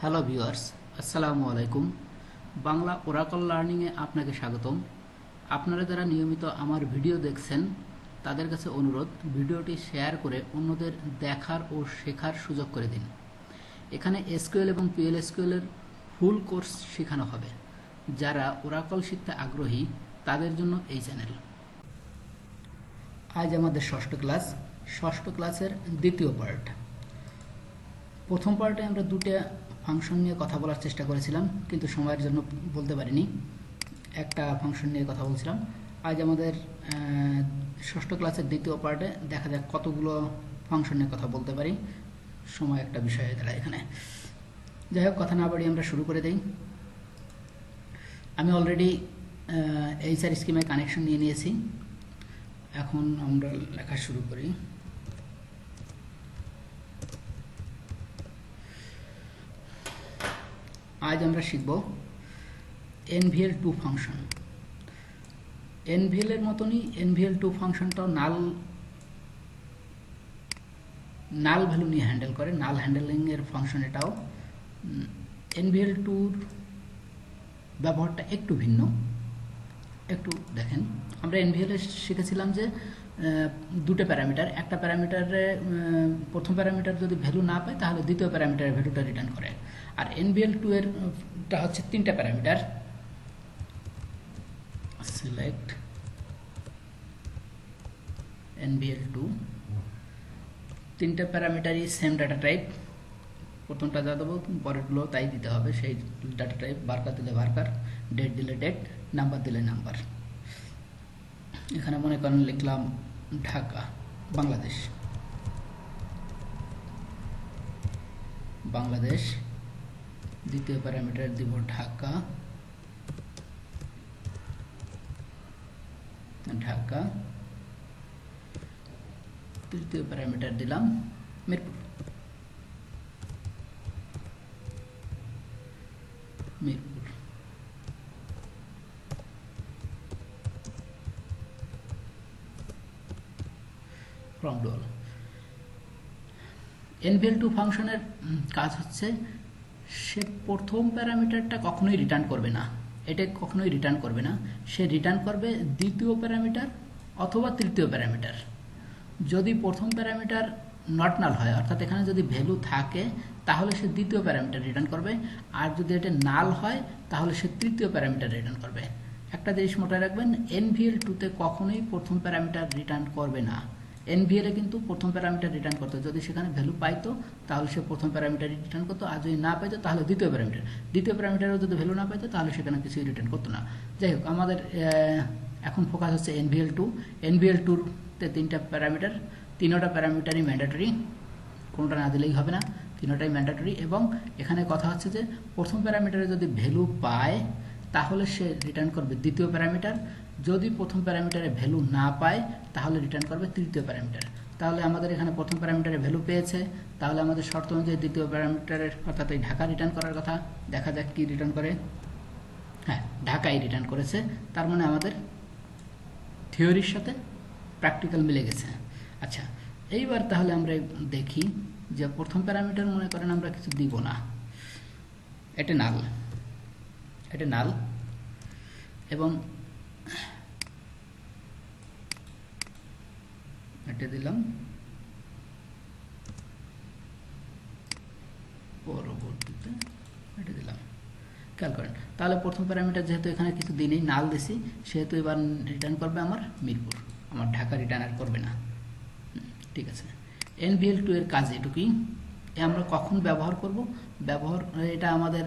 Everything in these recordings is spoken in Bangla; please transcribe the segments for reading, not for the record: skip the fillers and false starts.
হ্যালো ভিউয়ার্স, আসসালামু আলাইকুম। বাংলা ওরাকল লার্নিংয়ে আপনাকে স্বাগতম। আপনারা যারা নিয়মিত আমার ভিডিও দেখছেন তাদের কাছে অনুরোধ, ভিডিওটি শেয়ার করে অন্যদের দেখার ও শেখার সুযোগ করে দিন। এখানে এসকিউএল এবং পিএল এসকিউএলের ফুল কোর্স শেখানো হবে। যারা ওরাকল শিখতে আগ্রহী তাদের জন্য এই চ্যানেল। আজ আমাদের ষষ্ঠ ক্লাসের দ্বিতীয় পার্ট। প্রথম পার্টে আমরা দুটো ফাংশন নিয়ে কথা বলার চেষ্টা করেছিলাম, কিন্তু সময়ের জন্য বলতে পারিনি। একটা ফাংশন নিয়ে কথা বলছিলাম। আজ আমাদের ষষ্ঠ ক্লাসের দ্বিতীয় পার্টে দেখা যাক কতগুলো ফাংশন নিয়ে কথা বলতে পারি। সময় একটা বিষয় হয়ে দাঁড়ায় এখানে। যাই হোক, কথা না বাড়িয়ে আমরা শুরু করে দিই। আমি অলরেডি এইচআর স্কিমে কানেকশন নিয়ে নিয়েছি। এখন আমরা লেখা শুরু করি। আজ আমরা শিখব NVL2 ফাংশন। NVL এর মতনই NVL2 ফাংশনটাও নাল ভ্যালু নিয়ে হ্যান্ডেল করে। নাল হ্যান্ডেলিং এর ফাংশন এটাও। NVL2-র ব্যবহারটা একটু ভিন্ন। একটু দেখেন, আমরা NVL এ শিখেছিলাম যে দুটো প্যারামিটার, একটা প্যারামিটারে প্রথম প্যারামিটার যদি ভ্যালু না পায় তাহলে দ্বিতীয় প্যারামিটারের ভ্যালুটা রিটার্ন করে। আর NVL2 এরটা হচ্ছে তিনটা প্যারামিটার। সিলেক্ট NVL2, তিনটা প্যারামিটারই সেম ডাটা টাইপ। প্রথমটা যা দেবো পরেরগুলো তাই দিতে হবে, সেই ডাটা টাইপ। বার্কার দিলে বার্কার, ডেট দিলে ডেট, নাম্বার দিলে নাম্বার। এখানে মনে করেন লিখলাম ঢাকা, বাংলাদেশ। দ্বিতীয় প্যারামিটার দিব ঢাকা, তৃতীয় প্যারামিটার দিলাম মিরপুর। From doll. NVL2 ফাংশনের কাজ হচ্ছে সে প্রথম প্যারামিটারটা কখনোই রিটার্ন করবে না। এটা কখনোই রিটার্ন করবে না। সে রিটার্ন করবে দ্বিতীয় প্যারামিটার অথবা তৃতীয় প্যারামিটার। যদি প্রথম প্যারামিটার নট নাল হয়, অর্থাৎ এখানে যদি ভ্যালু থাকে, তাহলে সে দ্বিতীয় প্যারামিটার রিটার্ন করবে। আর যদি এটা নাল হয় তাহলে সে তৃতীয় প্যারামিটার রিটার্ন করবে। একটা জিনিস মাথায় রাখবেন, NVL2-তে কখনোই প্রথম প্যারামিটার রিটার্ন করবে না। NVL এ কিন্তু প্রথম প্যারামিটার রিটার্ন করতো। যদি সেখানে ভ্যালু পাইতো তাহলে সে প্রথম প্যারামিটার রিটার্ন করতো, আর যদি না পাইতো তাহলে দ্বিতীয় প্যারামিটারও যদি ভ্যালু না পাইতো তাহলে সেখানে কিছুই রিটার্ন করতো না। যাই হোক, আমাদের এখন ফোকাস হচ্ছে NVL2। NVL2-তে তিনটা প্যারামিটার, তিনোটা প্যারামিটারই ম্যান্ডেটরি, কোনোটা না দিলেই হবে না, তিনোটাই ম্যান্ডেটরি। এবং এখানে কথা হচ্ছে যে প্রথম প্যারামিটারে যদি ভ্যালু পায় তাহলে সে রিটার্ন করবে দ্বিতীয় প্যারামিটার। যদি প্রথম প্যারামিটারে ভ্যালু না পায় তাহলে রিটার্ন করবে তৃতীয় প্যারামিটার। তাহলে আমাদের এখানে প্রথম প্যারামিটারে ভ্যালু পেয়েছে, তাহলে আমাদের শর্ত অনুযায়ী দ্বিতীয় প্যারামিটারের, অর্থাৎ এই ঢাকা রিটার্ন করার কথা। দেখা যাক কি রিটার্ন করে। হ্যাঁ, ঢাকাই রিটার্ন করেছে। তার মানে আমাদের থিওরির সাথে প্র্যাকটিক্যাল মিলে গেছে। আচ্ছা, এইবার তাহলে আমরা দেখি যে প্রথম প্যারামিটার মনে করেন আমরা কিছু দিব না, এটা নাল, এবং এটা দিলাম পরবর্তীতে, এটা দিলাম। খেয়াল করেন, তাহলে প্রথম প্যারামিটার যেহেতু এখানে কিছু দিনই নাল দিছি, সেহেতু এবার রিটার্ন করবে আমার মিরপুর, আমার ঢাকা রিটার্ন আর করবে না। ঠিক আছে, NVL2 এর কাজ এটুকুই। আমরা কখন ব্যবহার করব? এটা আমাদের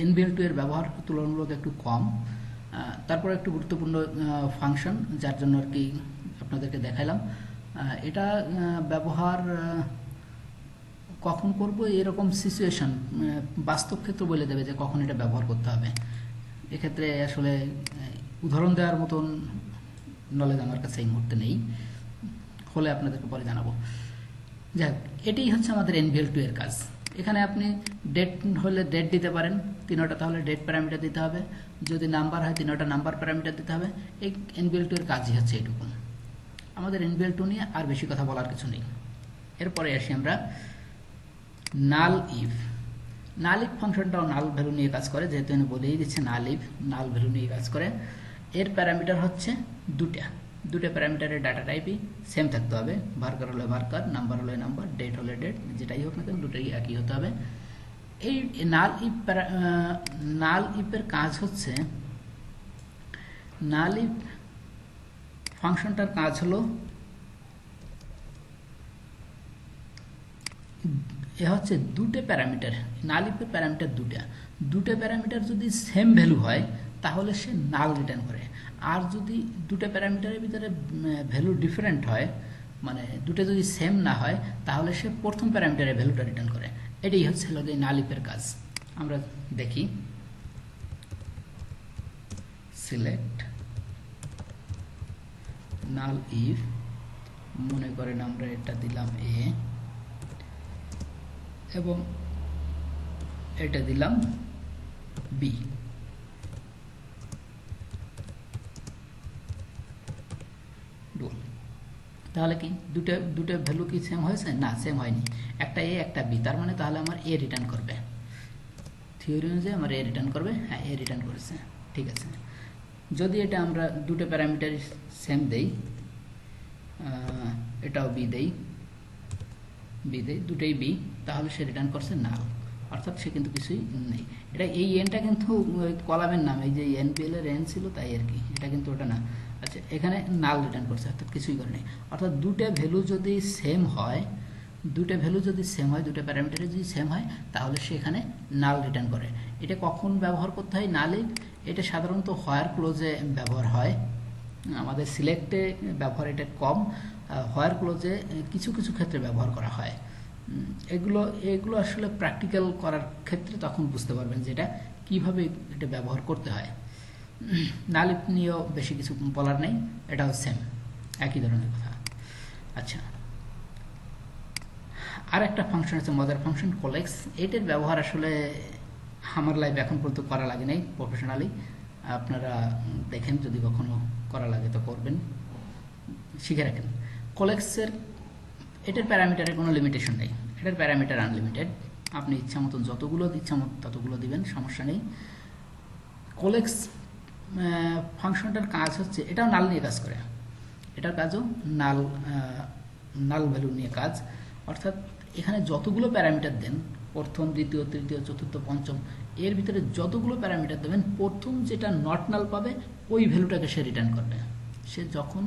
NVL2 এর ব্যবহার তুলনামূলক একটু কম। তারপর একটু গুরুত্বপূর্ণ ফাংশন, যার জন্য আর কি আপনাদেরকে দেখাইলাম। এটা ব্যবহার কখন করব, এরকম সিচুয়েশন, বাস্তব ক্ষেত্র বলে দেবে যে কখন এটা ব্যবহার করতে হবে। এক্ষেত্রে আসলে উদাহরণ দেওয়ার মতন নলেজ আমার কাছে এই মুহূর্তে নেই, হলে আপনাদেরকে পরে জানাবো। যাক, এটাই হচ্ছে আমাদের NVL2 এর কাজ। এখানে আপনি ডেট হলে ডেট দিতে পারেন, তিনোটা তাহলে ডেট প্যারামিটার দিতে হবে। যদি নাম্বার হয় তিনোটা নাম্বার প্যারামিটার দিতে হবে। এই NVL2 এর কাজই হচ্ছে এইটুকু। আমাদের NVL2 নিয়ে আর বেশি কথা বলার কিছু নেই। এরপরে আসি আমরা নাল ইফ। নাল ইফ ফাংশনটাও নাল ভ্যালু নিয়ে কাজ করে, যেহেতু আমি বলেই দিচ্ছি নাল ইফ নাল ভ্যালু নিয়ে কাজ করে। এর প্যারামিটার হচ্ছে দুটা প্যারামিটারের ডাটা টাইপই সেম থাকতে হবে, ভার্কার হলে ভার্কার, নাম্বার হলে নাম্বার, ডেট হলে ডেট, যেটাই হোক না কেন দুটাই একই হতে হবে। এই নাল ইফের কাজ হচ্ছে, নাল ইফ ফাংশনটার কাজ হলো এ হচ্ছে দুটো প্যারামিটার, নাল ইফের প্যারামিটার দুটো প্যারামিটার যদি সেম ভ্যালু হয় তাহলে সে নাল রিটার্ন করে। আর যদি দুটো প্যারামিটারের ভিতরে ভ্যালু ডিফারেন্ট হয়, মানে দুটো যদি সেম না হয়, তাহলে সে প্রথম প্যারামিটারের ভ্যালুটা রিটার্ন করে। এটাই হচ্ছে নাল ইফের কাজ। আমরা দেখি, সিলেক্ট নাল ইফ, মনে করেন আমরা এটা দিলাম এ এবং এটা দিলাম বি। তাহলে কি দুটো ভ্যালু কি সেম হয়েছে? না, সেম হয়নি। একটা এ একটা বি, তার মানে তাহলে আমার এ রিটার্ন করবে। থিওরি অনুযায়ী আমার এ রিটার্ন করবে। হ্যাঁ, এ রিটার্ন করেছে, ঠিক আছে। যদি এটা আমরা দুটো প্যারামিটার সেম দেই, এটাও বি দেই, দুটোই বি, তাহলে সে রিটার্ন করছে নাল, অর্থাৎ সে কিন্তু কিছুই নেই। এটা এই এনটা কিন্তু কলামের নাম, এই যে এনপিএল এর এন ছিল তাই আর কি, এটা কিন্তু ওটা না। আচ্ছা, এখানে নাল রিটার্ন করছে, অর্থাৎ কিছুই করে নেই। অর্থাৎ দুটো ভ্যালু যদি সেম হয়, দুটো প্যারামিটারে যদি সেম হয়, তাহলে সে এখানে নাল রিটার্ন করে। এটা কখন ব্যবহার করতে হয় নালে? এটা সাধারণত হোয়ার ক্লোজে ব্যবহার হয়, আমাদের সিলেক্টে ব্যবহার এটা কম, হোয়ার ক্লোজে কিছু কিছু ক্ষেত্রে ব্যবহার করা হয়। এগুলো আসলে প্র্যাকটিক্যাল করার ক্ষেত্রে তখন বুঝতে পারবেন যে এটা কীভাবে এটা ব্যবহার করতে হয়। নাল ইফ নিয়েও বেশি কিছু বলার নেই, এটাও সেম, একই ধরনের কথা। আচ্ছা, আর একটা ফাংশন আছে মজার ফাংশন, কোলেক্স। এটার ব্যবহার আসলে আমার লাইফে এখন পর্যন্ত করা লাগে নাই প্রফেশনালি। আপনারা দেখেন, যদি কখনো করা লাগে তো করবেন, শিখে রাখেন। কোলেক্সের এটার প্যারামিটারের কোনো লিমিটেশন নেই, এটার প্যারামিটার আনলিমিটেড, আপনি ইচ্ছা মতন যতগুলো ইচ্ছা মতো ততগুলো দিবেন, সমস্যা নেই। কোলেক্স ফাংশনটার কাজ হচ্ছে, এটাও নাল নিয়ে কাজ করে, এটার কাজও নাল ভ্যালু নিয়ে কাজ। অর্থাৎ এখানে যতগুলো প্যারামিটার দেন, প্রথম, দ্বিতীয়, তৃতীয়, চতুর্থ, পঞ্চম, এর ভিতরে যতগুলো প্যারামিটার দেবেন, প্রথম যেটা নট নাল পাবে ওই ভ্যালুটাকে সে রিটার্ন করবে। সে যখন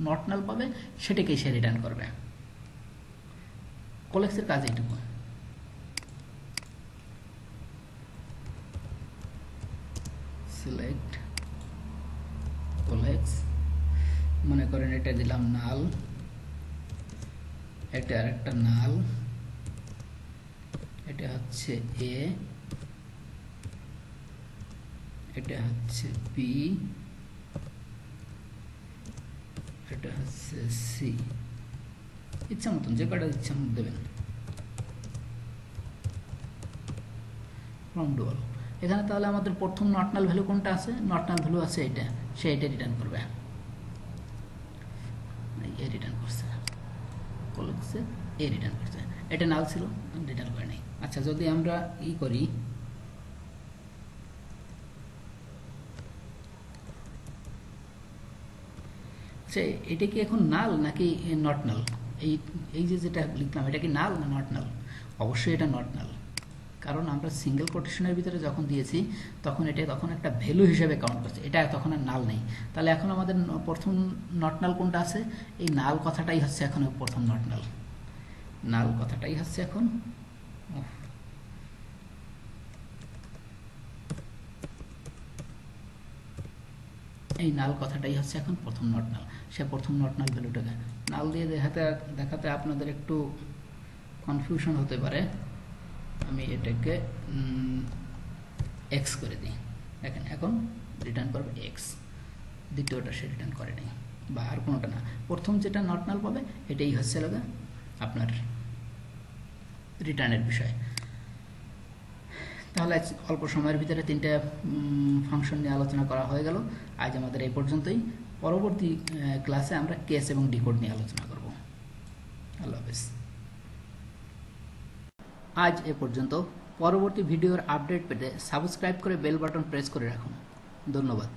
নট নাল পাবে সেটাকেই সে রিটার্ন করবে। কোলেক্সের কাজ এইটুকু। সিলেক্ট কোলেক্স, মনে করেন এটা দিলাম নাল, এটা আরেকটা নাল, এটা হচ্ছে এ, এটা হচ্ছে বি, এটা হচ্ছে সি। ইচ্ছা মতন যে কটা ইচ্ছা মতন দেবেন। ফ্রম ডুয়াল, এখানে তাহলে আমাদের প্রথম নট নাল ভ্যালু কোনটা আছে? নট নাল ভ্যালু আছে এটা, সে এটা রিটার্ন করবে, এ রিটার্ন করছে, কোলেক্সে এ রিটার্ন করছে, এটা নাল ছিল, রিটার্ন করে নাই। আচ্ছা, যদি আমরা ই করি, আচ্ছা এটা কি এখন নাল নাকি নট নাল? এই যেটা লিখলাম, এটা কি নাল না নট নাল? অবশ্যই এটা নট নাল, কারণ আমরা সিঙ্গেল কোটেশনের ভিতরে যখন দিয়েছি তখন এটা একটা ভ্যালু হিসেবে কাউন্ট করছে, এটা তখন আর নাল নেই। তাহলে এখন আমাদের প্রথম নট নাল কোনটা আছে? এই নাল কথাটাই হচ্ছে এখন প্রথম নট নাল, নাল কথাটাই হচ্ছে এখন এই নাল কথাটাই হচ্ছে এখন প্রথম নট নাল। সে প্রথম নট নাল ভ্যালুটাকে নাল দিয়ে দেখাতে আপনাদের একটু কনফিউশন হতে পারে। আমি এটাকে এক্স করে দিই, দেখেন এখন রিটার্ন করবে এক্স, দ্বিতীয়টা সে রিটার্ন করে নেই, বা আর কোনোটা না, প্রথম যেটা নট নাল পাবে এটাই হচ্ছে লাগা আপনার রিটার্নের বিষয়। তাহলে অল্প সময়ের ভিতরে তিনটা ফাংশন নিয়ে আলোচনা করা হয়ে গেল। আজ আমাদের এই পর্যন্তই। পরবর্তী ক্লাসে আমরা কেস এবং ডিকোড নিয়ে আলোচনা করব। আল্লাহ হাফেজ। আজ এ পর্যন্ত। পরবর্তী ভিডিওর আপডেট পেতে সাবস্ক্রাইব করে বেল বাটন প্রেস করে রাখুন। ধন্যবাদ।